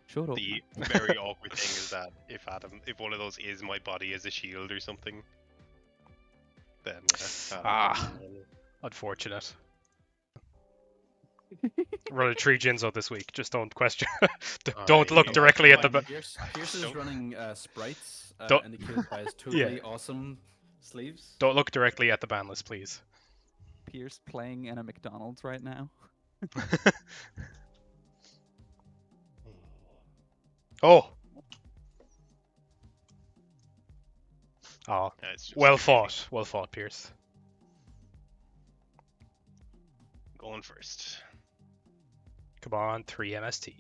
Shut up. The man. very awkward thing is that if one of those is my body as a shield or something, then yeah. Ah. Unfortunate. Running 3 Jinzo this week. Just don't question. Don't look I- directly at the. Pierce is Don't- running sprites Don't- indicated by his totally awesome sleeves. Don't look directly at the ban list, please. Pierce playing in a McDonald's right now. Oh. Oh. Yeah, it's just Well stupid. fought. Well fought, Pierce. Going first. Come on, 3 MST.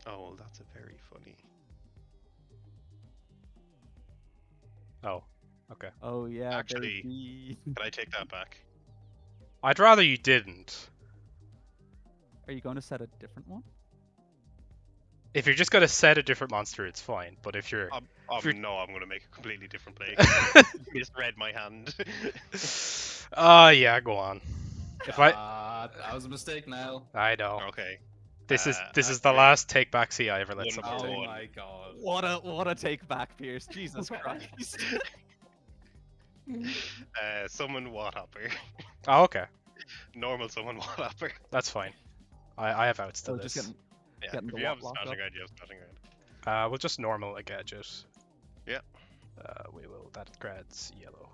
Oh, well, that's a very funny. Oh. Okay. Oh yeah, Actually- baby. Can I take that back? I'd rather you didn't. Are you going to set a different one? If you're just gonna set a different monster, it's fine. But if you're, you're- No, I'm going to make a completely different play. You misread my hand. yeah, go on. If I That was a mistake now. know. Okay. This is the actually, last take back C I ever let One someone more take. Oh one. my god. What a take back, Pierce. Jesus Christ. Summon Wathopper. Oh, okay. Normal summon Wathopper. That's fine. I have outs to So this. just getting Yeah, Getting if the you have Watt locked Smashing up. Guard, you have Smashing Guard. We'll just normal a gadget. Yeah. We will. That grabs yellow.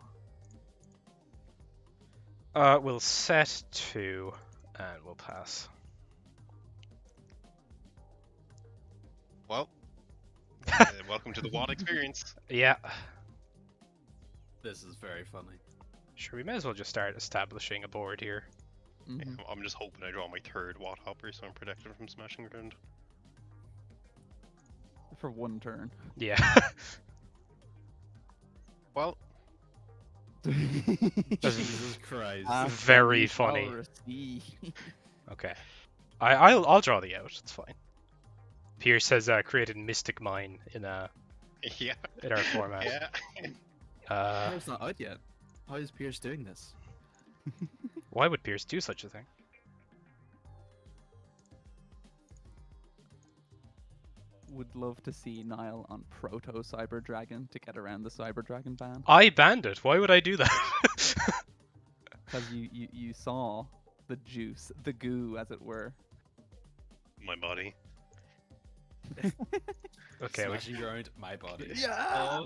We'll set 2, and we'll pass. Well, welcome to the WAD experience. Yeah. This is very funny. Sure, we may as well just start establishing a board here. Mhm. I'm just hoping I draw my third Wathopper so I'm protected from smashing around. For one turn. Yeah. Well, Jesus Christ. Very We shall funny. receive. Okay. I'll draw the out. It's fine. Pierce has created Mystic Mine in yeah. our format. Yeah. Pierce not out yet. How is Pierce doing this? Why would Pierce do such a thing? Would love to see Nile on Proto Cyber Dragon to get around the Cyber Dragon ban. I banned it. Why would I do that? Because you saw the juice, the goo, as it were. My body. Okay, Smashing around my body. Yeah.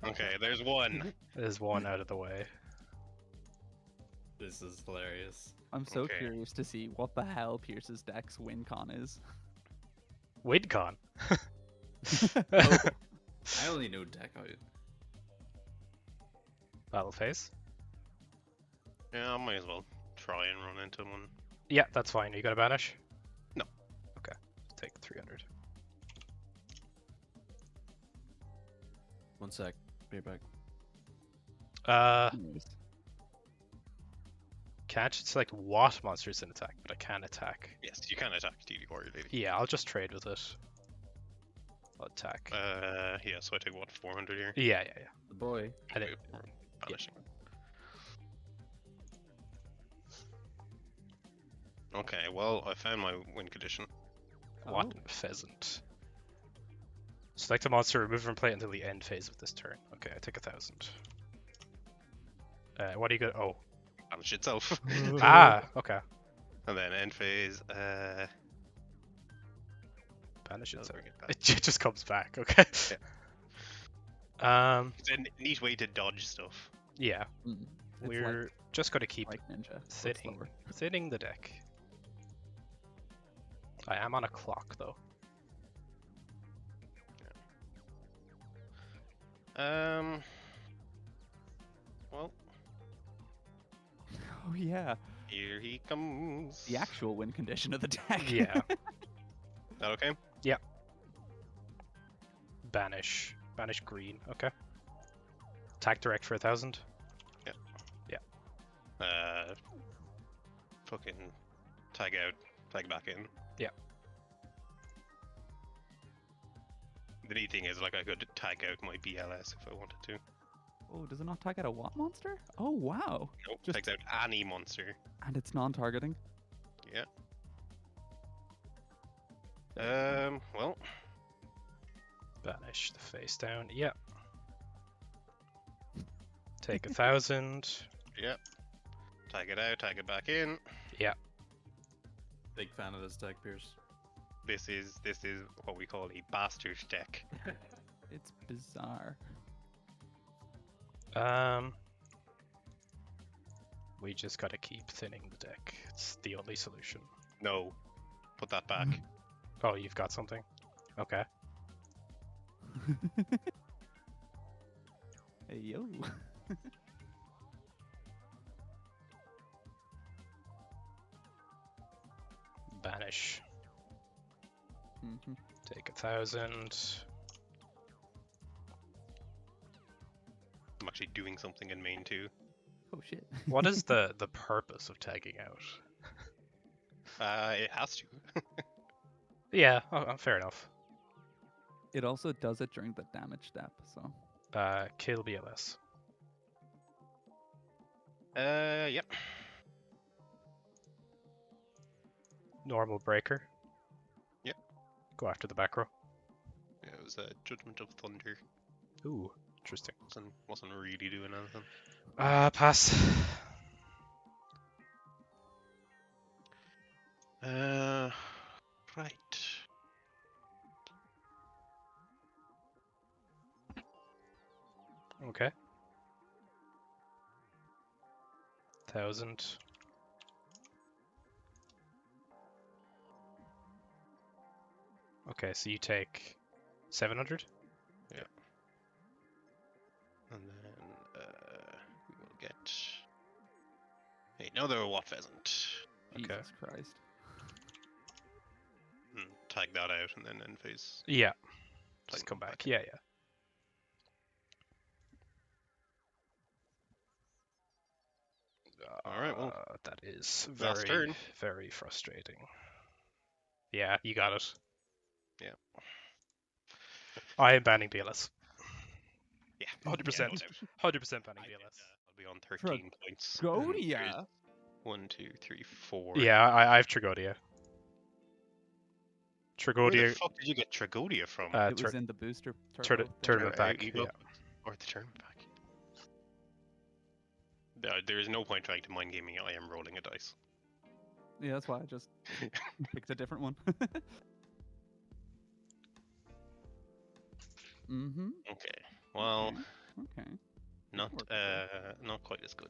Okay, there's one. there's one out of the way. This is hilarious. I'm so Okay. curious to see what the hell Pierce's deck's win con is. WidCon. I only know deck out. Battle phase. Yeah, I might as well try and run into one. Yeah, that's fine. Are you gonna banish? No. Okay. Take 300. One sec. Be right back. Anyways. Can't select what monsters in attack, but I can attack. Yes, you can attack TV Warrior Lady. Yeah, I'll just trade with it. I'll attack. Yeah, so I take what, 400 here? Yeah. The boy. I think- Banishing. Okay, well, I found my win condition. What Oh, pheasant? Select a monster, remove from play until the end phase of this turn. Okay, I take 1,000. What do you get? Oh. Banish itself. Ah, okay. And then end phase, Banish I'll it. bring it back. It just comes back, okay. It's a neat way to dodge stuff. Yeah, mm, it's we're just gonna keep like Ninja. but sitting, slower. sitting the deck. I am on a clock though. Well, Oh yeah, here he comes. the actual win condition of the deck. Yeah. That okay? Banish green. Okay. Attack direct for 1,000. Fucking tag out, tag back in. Yeah. The neat thing is, like, I could tag out my BLS if I wanted to. Oh, does it not tag out a what monster? Oh wow, Nope, Just- tags out any monster. and it's non-targeting. Yeah. Well, Banish the face down. Yep. Take 1,000. yep. Tag it out, tag it back in. Yeah. Big fan of this deck, Pierce. This is what we call a bastard deck. It's bizarre. We just gotta keep thinning the deck. It's the only solution. No, put that back. Oh, you've got something? Okay. Hey yo. Banish. Mhm. Take 1,000. I'm actually doing something in main too. Oh shit. What is the purpose of tagging out? It has to. Yeah, fair enough. It also does it during the damage step, so. Kill BLS. Yep. Normal breaker. Yep. Go after the back row. Yeah, it was a Judgment of Thunder. Ooh, interesting. Wasn't really doing anything. Pass. Right. Okay. 1,000. Okay, so you take 700? And then we will get another Watt Pheasant. Okay. Jesus Christ. Tag that out and then end phase. Yeah. Tag Just come them back. in. Yeah, yeah. Alright, well. That is Last very, turn. very frustrating. Yeah, you got it. Yeah. I am banning BLS. Yeah. 100%. Yeah, whatever. 100% banning I did, BLS. I'll be on 13 points. Godia. 1, 2, 3, 4. Yeah, I have Tragodia. Where the Tragodia, fuck did you get Tragodia from? It was in the booster turbo thing. tournament pack. Ebog? Yeah. Or the tournament pack? There is no point trying to mind gaming. I am rolling a dice. Yeah, that's why I just picked a different one. Mm-hmm. Okay. Well, Okay. not work, not quite as good.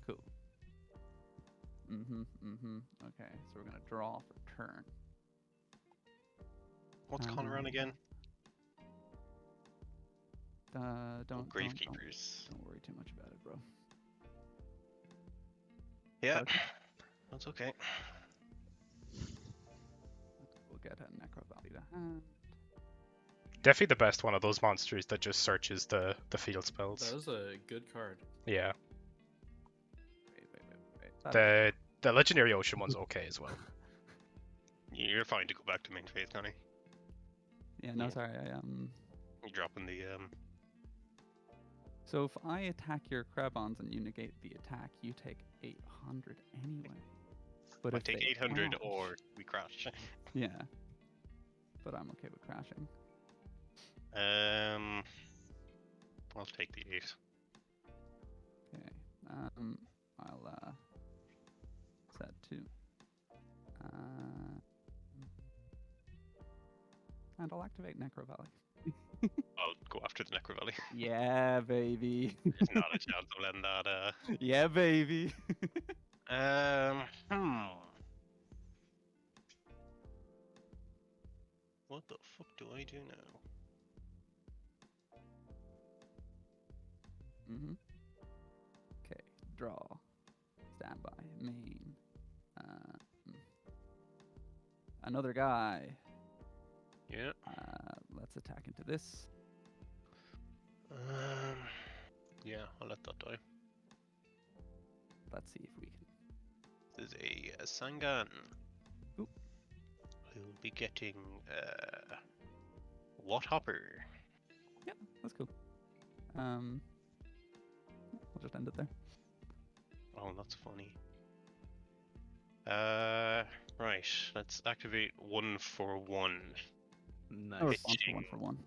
Cool. Mm-hmm. Mm-hmm. Okay, so we're gonna draw for turn. What's Connor on again? Don't Gravekeepers. Don't worry too much about it, bro. Yeah, Okay. that's okay. We'll get a necro value to hand. Definitely the best one of those monsters that just searches the field spells. That was a good card. Yeah. Wait. The Legendary Ocean one's okay as well. You're fine to go back to main phase, Connie. Yeah, no, Yeah. sorry. You're dropping the So if I attack your Crabons and you negate the attack, you take 800 anyway. But I if take they 800 crash- or we crash. Yeah. But I'm okay with crashing. I'll take the 8. Okay. I'll set 2. And I'll activate Necro Valley. I'll go after the Necro Valley. Yeah, baby. There's not a chance of letting that. Yeah, baby. What the fuck do I do now? Okay, draw. Standby. Main. Another guy. Yeah. Let's attack into this. Yeah, I'll let that die. Let's see if we can. This is a Sangan. Oop. We'll be getting What Hopper. Yeah, that's cool. We'll just end it there. Oh, that's funny. Right. Right, let's activate 1 for 1. Nice. No response for 1 for 1.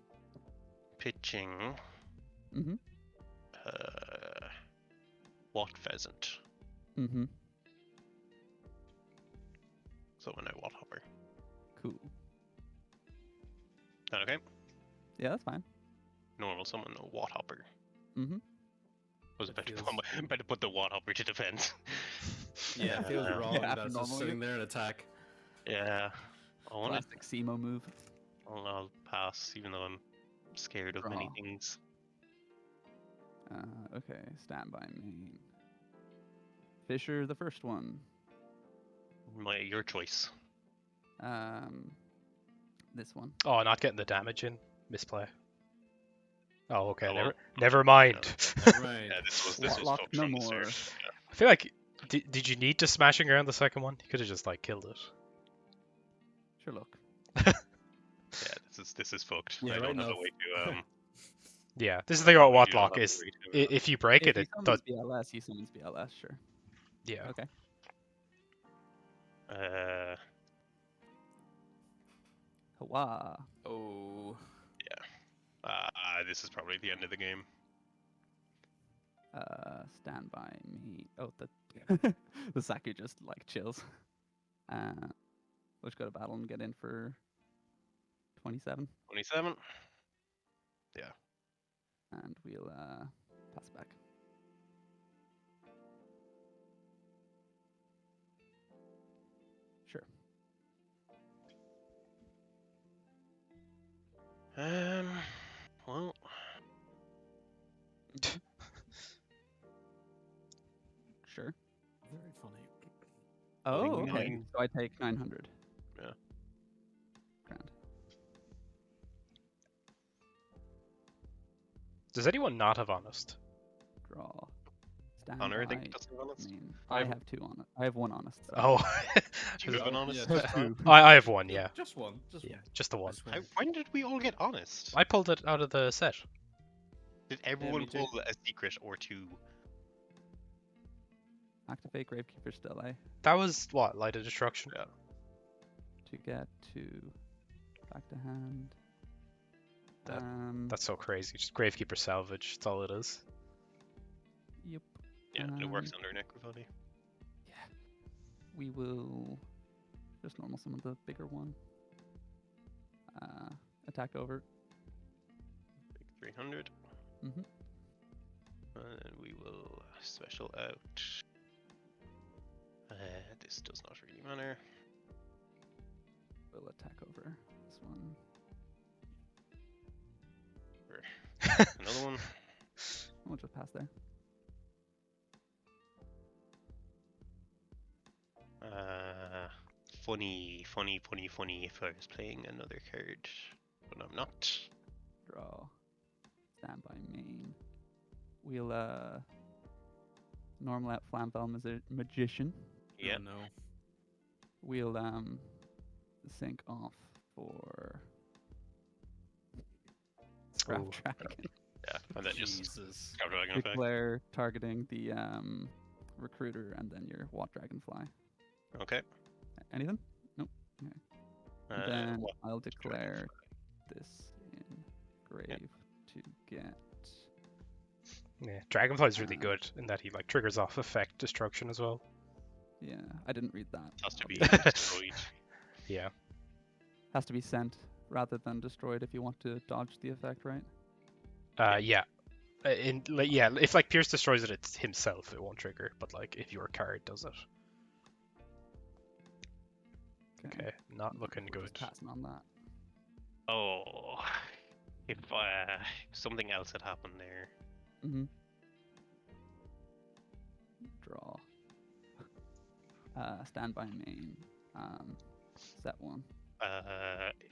Pitching. Mm-hmm. What pheasant? Mm-hmm. So when I what hopper. Cool. That okay? Yeah, that's fine. Normal summon a what hopper. Mm-hmm. Was It about to, feels- about to put the what hopper to defense. Yeah, it feels Yeah. wrong Yeah, that after it's just normal sitting there and attack. Yeah. I want to. Classic Simo move. I'll pass, even though I'm scared of many Draw. things. Okay, standby main. Fisher, the first one. Your choice. This one. Oh, not getting the damage in. Misplay. Oh, okay. Oh, well. Never mind. Never mind. Yeah, this was Watlock, fucked no from the more. start. I feel like did you need to smashing around the second one? You could have just like killed it. Sure, look. Yeah, this is fucked. Yeah, I right don't have a enough. way to Yeah, this is the thing about you don't Watlock have a is way to, if you break If it, he it does. summons BLS, he summons BLS, sure. Yeah. Okay. Hawa. Oh. this is probably the end of the game. Standby me. Oh, the the Saku just like chills. Let's go to battle and get in for 27, 27. and we'll pass back. Sure. Well, Sure. Very funny. Oh, Ling okay. ling. So I take 900. Yeah. Grand. Does anyone not have honest? Draw. Standby. Honor, I think that's honest. Main. I I have- have 2 on it. I have 1 honest. Sorry. Oh, Do you have an honest? Yeah, Just 2. I have one. Yeah, Just one. Just yeah, one. just the one. Just one. When did we all get honest? I pulled it out of the set. Did everyone me too. pull a secret or two? Activate Gravekeeper still, eh? That was what Light of Destruction. Yeah. To get to back to hand. That's so crazy. Just Gravekeeper salvage. That's all it is. Yep. Yeah, it works under Necrophagy. Yeah. We will just normal summon the bigger one. Attack over. Big 300. Mm-hmm. And we will special out. This does not really matter. We'll attack over this one. Another one. We'll just pass there. Funny if I was playing another card, but I'm not. Draw. Standby main. We'll normal out Flamvel Magician. Yeah. Oh, no. We'll sync off for Scrap Ooh. Dragon. Yeah, and then just Jesus. Scrap Dragon effect. Declare targeting the recruiter and then your Watt Dragonfly. Okay. Anything? Nope. Okay. Then what? I'll declare this in grave to get. Yeah, Dragonfly's really good in that he like triggers off effect destruction as well. Yeah, I didn't read that. Has to be Probably. destroyed. Yeah. Has to be sent rather than destroyed if you want to dodge the effect, right? Yeah. Yeah, if like Pierce destroys it, it's himself. It won't trigger. But like if your card does it, okay, not looking We're good. just passing on that. Oh, if something else had happened there. Mm-hmm. Draw. Standby main. Set one.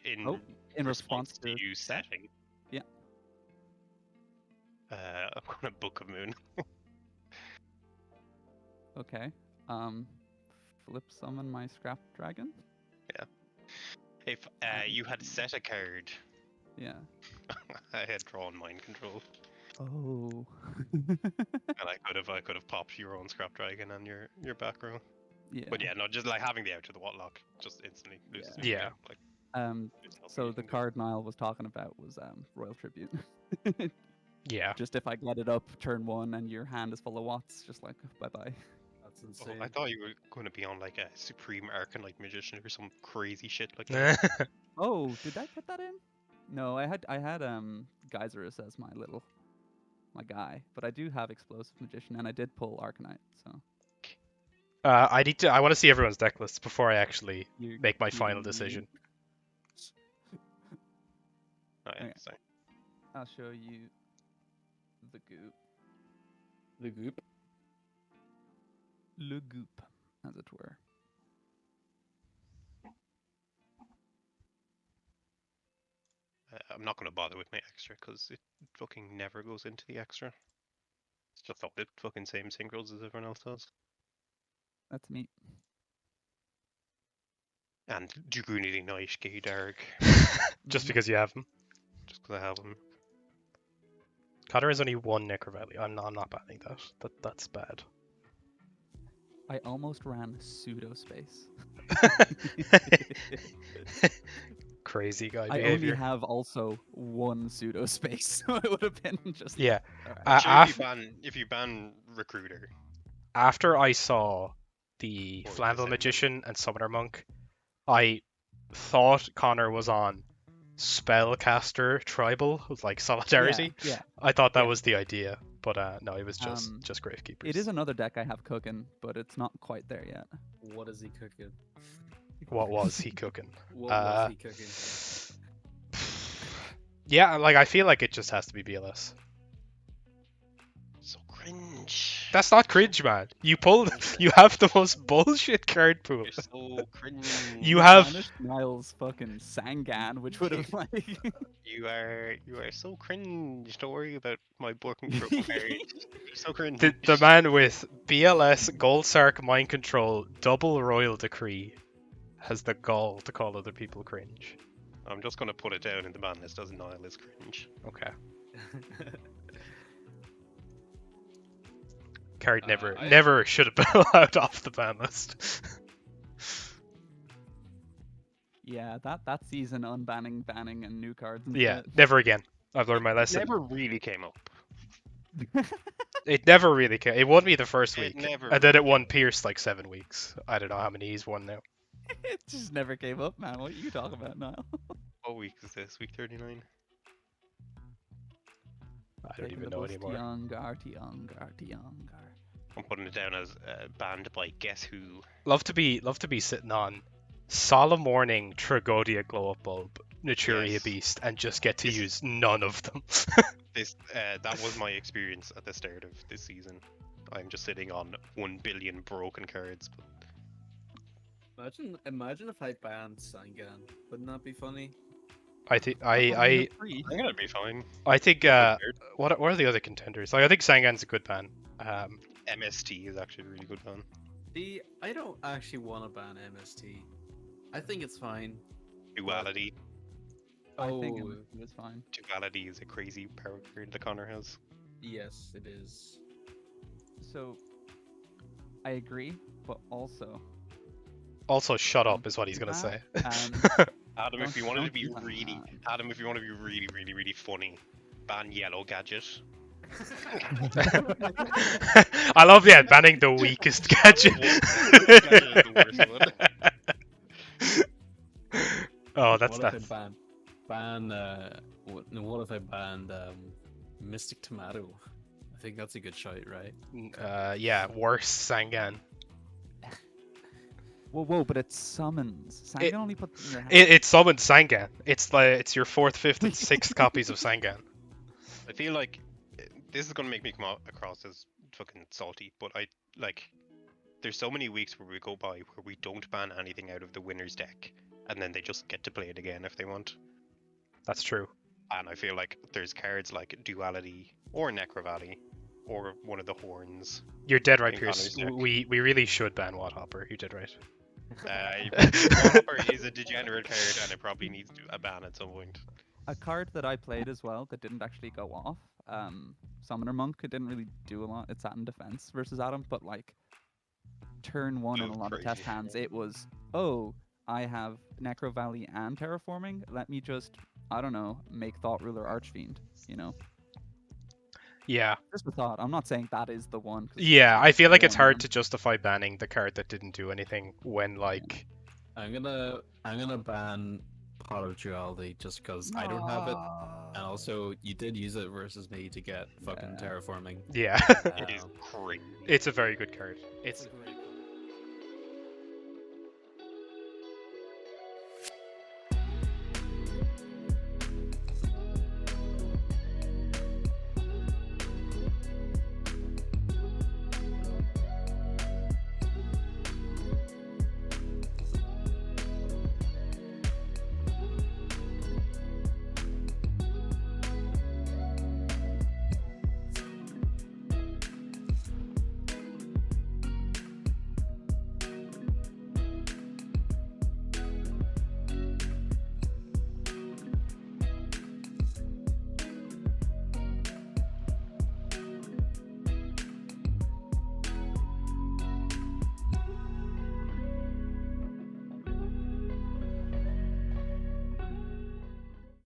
In response to you set? setting. Yeah. I'm gonna Book of Moon. Okay. Flip summon my Scrap Dragon. If you had set a card, Yeah. I had drawn Mind Control, Oh. and I could have popped your own Scrap Dragon on your back row. Yeah. But yeah, no, just like having the out to the Watlock just instantly loses Yeah. me Yeah. Like, there's nothing So you the can do. card Niall was talking about was Royal Tribute. Yeah. Just if I get it up turn 1 and your hand is full of Watts, just like bye bye. That's Oh, insane. I thought you were going to be on like a Supreme Arcanite Magician or some crazy shit like that. Oh, did I put that in? No, I had Geyserus as my guy, but I do have Explosive Magician and I did pull Arcanite, so I want to see everyone's deck lists before I actually you make my you final can- decision. I Okay. understand. I'll show you the goop. The goop. Le goop, as it were. I'm not going to bother with my extra because it fucking never goes into the extra. It's just all the fucking same synchros as everyone else does. That's me. And Dragoonity Night, Gay Dark, Just because you have them. just because I have them. Cotter has only one Necrovalley. I'm not banning that. That's bad. I almost ran pseudo space. Crazy guy I only behavior. have also one pseudo space, so it would have been just. Yeah. Alright. I'm sure if you ban Recruiter, After I saw the Or Flamble Descendant. Magician and Summoner Monk, I thought Connor was on Spellcaster Tribal with like Solidarity. Yeah. I thought that Yeah. was the idea, but no, it was just Um, Gravekeepers. It is another deck I have cooking, but it's not quite there yet. What is he cooking? What was he cooking? What was he cooking? Yeah, like I feel like it just has to be BLS. so cringe. That's not cringe, man. You have the most bullshit card pool. You're so cringe. You have banished Niall's fucking Sangan, which would have like. You are so cringe. Don't worry about my broken card. You're so cringe. the man with BLS, Goldsark, Mind Control, double Royal Decree has the gall to call other people cringe. I'm just gonna put it down in the ban list as Niall is cringe. Okay. Card I- never should have been allowed off the ban list. Yeah, that season unbanning, banning, and new cards. And Yeah, shit. never again. I've learned my lesson. Never really came up. It never really came. It won me the first It week, never and then really it won Pierce like 7 weeks. I don't know how many he's won now. It just never came up, man. What are you talking about, Niall? What week is this? Week 39? I don't Taking even the know bus anymore. to Younger. I'm putting it down as banned by Guess Who. Love to be sitting on Solemn Warning, Tragodia Glow Up Bulb, Naturia Yes. Beast, and just get to This- use none of them. That was my experience at the start of this season. I'm just sitting on 1 billion broken cards. Imagine if I banned Sangan. Wouldn't that be funny? I think I'm gonna be fine. I think what are the other contenders? Like I think Sangan's a good ban. MST is actually a really good ban. See, I don't actually want to ban MST. I think it's fine. Duality. I think Oh, it was fine. Duality is a crazy power card that Connor has. yes, it is. So, I agree, but also, Also, shut up is what he's gonna That, say. Adam, if Don't- you wanted to don't be do that, really, man. Adam, if you want to be really, really, really funny, ban Yellow Gadget. I love banning the weakest gadget. Gadget is the worst Oh, that's what that. if I what if I banned Mystic Tomato? I think that's a good shout, right? Yeah, worse Sangan. whoa, but it summons. Sangan It- only put in your hand. It summons Sangan. It's your 4th, 5th, and 6th copies of Sangan. I feel like this is gonna make me come across as fucking salty, but there's so many weeks where we go by where we don't ban anything out of the winner's deck, and then they just get to play it again if they want. That's true. And I feel like there's cards like Duality or Necrovalley or one of the horns. You're dead right, In Pierce. Connor's deck. We really should ban Wathopper. You did right. Hopper is a degenerate card and it probably needs a ban at some point. A card that I played as well that didn't actually go off. Summoner Monk. It didn't really do a lot. It sat in defense versus Adam, but like, turn one in Oh, a lot of test crazy. hands, it was, oh, I have Necro Valley and Terraforming. Let me just, I don't know, make Thought Ruler Archfiend, you know? Yeah. Just a thought. I'm not saying that is the one. 'cause Yeah, obviously I feel like the it's hard one. to justify banning the card that didn't do anything when, like... I'm gonna ban Pot of Duality just because I don't have it, and also you did use it versus me to get fucking Yeah. terraforming. Yeah. It is Um, crazy. It's a very good card. It's a great